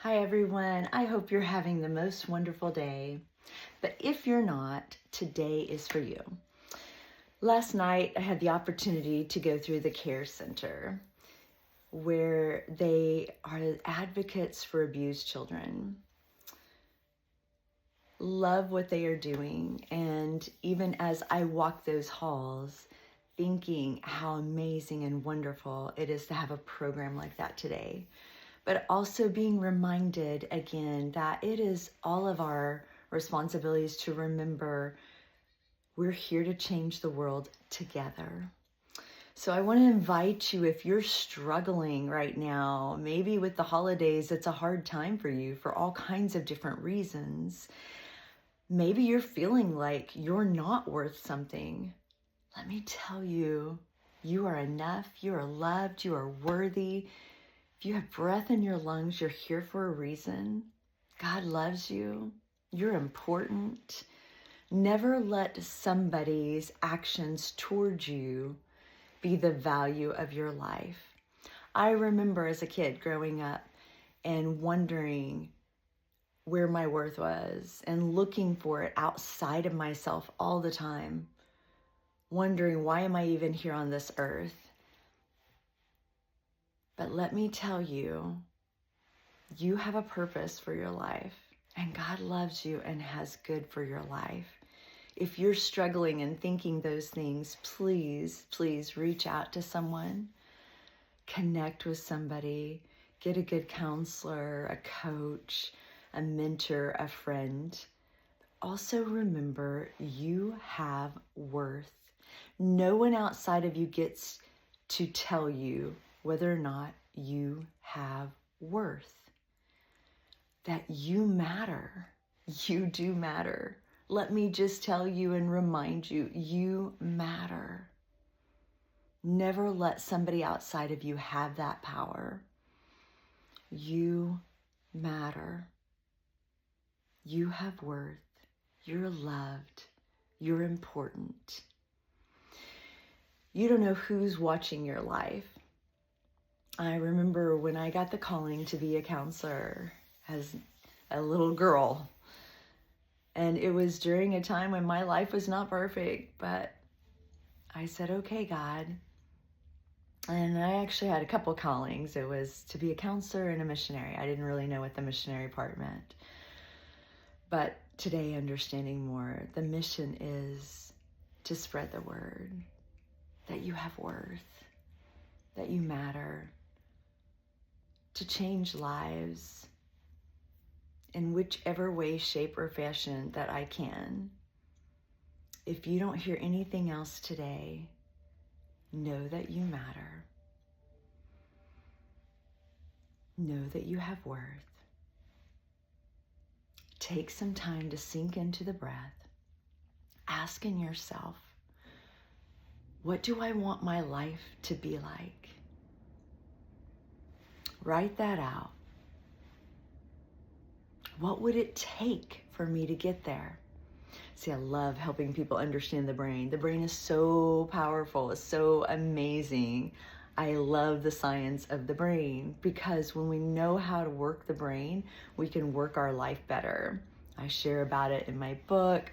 Hi everyone, I hope you're having the most wonderful day. But if you're not, today is for you. Last night I had the opportunity to go through the care center where they are advocates for abused children. Love what they are doing, and even as I walk those halls, thinking how amazing and wonderful it is to have a program like that today. But also being reminded again that it is all of our responsibilities to remember we're here to change the world together. So I want to invite you, if you're struggling right now, maybe with the holidays, it's a hard time for you for all kinds of different reasons. Maybe you're feeling like you're not worth something. Let me tell you, you are enough, you are loved, you are worthy. If you have breath in your lungs, you're here for a reason. God loves you. You're important. Never let somebody's actions towards you be the value of your life. I remember as a kid growing up and wondering where my worth was and looking for it outside of myself all the time, wondering, why am I even here on this earth? But let me tell you, you have a purpose for your life, and God loves you and has good for your life. If you're struggling and thinking those things, please, please reach out to someone, connect with somebody, get a good counselor, a coach, a mentor, a friend. Also remember, you have worth. No one outside of you gets to tell you whether or not you have worth. That you matter. You do matter. Let me just tell you and remind you, you matter. Never let somebody outside of you have that power. You matter. You have worth. You're loved. You're important. You don't know who's watching your life. I remember when I got the calling to be a counselor as a little girl. And it was during a time when my life was not perfect, but I said, okay, God. And I actually had a couple callings. It was to be a counselor and a missionary. I didn't really know what the missionary part meant. But today, understanding more, the mission is to spread the word that you have worth, that you matter, to change lives in whichever way, shape, or fashion that I can. If you don't hear anything else today, know that you matter. Know that you have worth. Take some time to sink into the breath, asking yourself, what do I want my life to be like? Write that out. What would it take for me to get there? See, I love helping people understand the brain. The brain is so powerful, it's so amazing. I love the science of the brain because when we know how to work the brain, we can work our life better. I share about it in my book,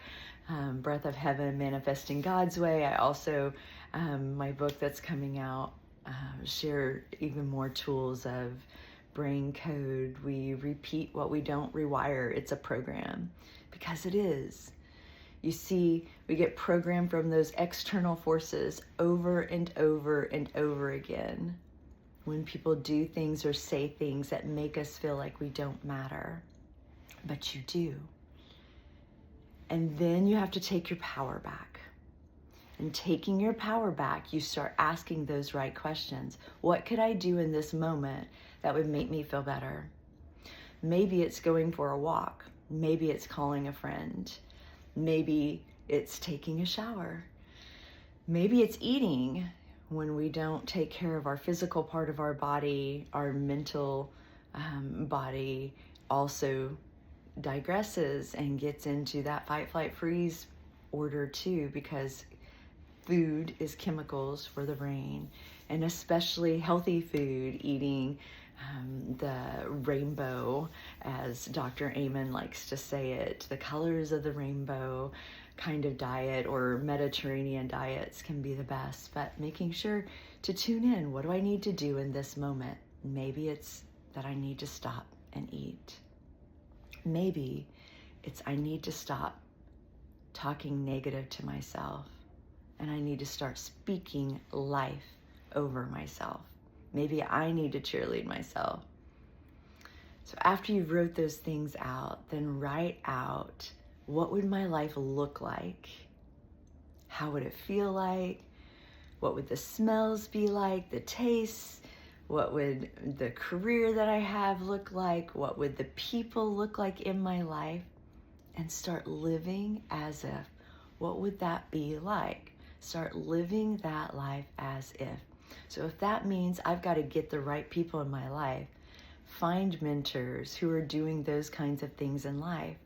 Breath of Heaven, Manifesting God's Way. I also, my book that's coming out, share even more tools of brain code. We repeat what we don't rewire. It's a program because it is. You see, we get programmed from those external forces over and over and over again when people do things or say things that make us feel like we don't matter, but you do. And then you have to take your power back. And taking your power back, you start asking those right questions. What could I do in this moment that would make me feel better? Maybe it's going for a walk. Maybe it's calling a friend. Maybe it's taking a shower. Maybe it's eating. When we don't take care of our physical part of our body, our mental body also digresses and gets into that fight, flight, freeze order too, because food is chemicals for the brain, and especially healthy food, eating the rainbow, as Dr. Amen likes to say it, the colors of the rainbow kind of diet, or Mediterranean diets can be the best, but making sure to tune in. What do I need to do in this moment? Maybe it's that I need to stop and eat. Maybe it's I need to stop talking negative to myself, and I need to start speaking life over myself. Maybe I need to cheerlead myself. So after you wrote those things out, then write out, what would my life look like? How would it feel like? What would the smells be like? The tastes? What would the career that I have look like? What would the people look like in my life? And start living as if. What would that be like? Start living that life as if. So if that means I've got to get the right people in my life, find mentors who are doing those kinds of things in life.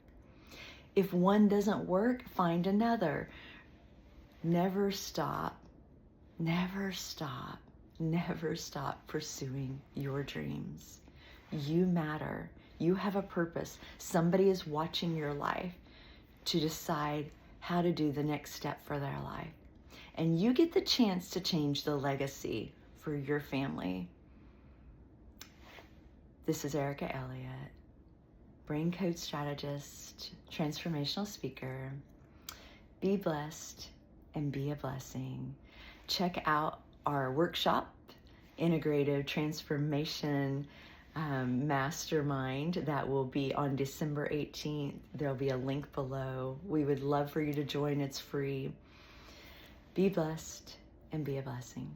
If one doesn't work, find another. Never stop, never stop, never stop pursuing your dreams. You matter. You have a purpose. Somebody is watching your life to decide how to do the next step for their life. And you get the chance to change the legacy for your family. This is Erica Elliott, brain code strategist, transformational speaker. Be blessed and be a blessing. Check out our workshop, Integrative Transformation Mastermind, that will be on December 18th. There'll be a link below. We would love for you to join. It's free. Be blessed and be a blessing.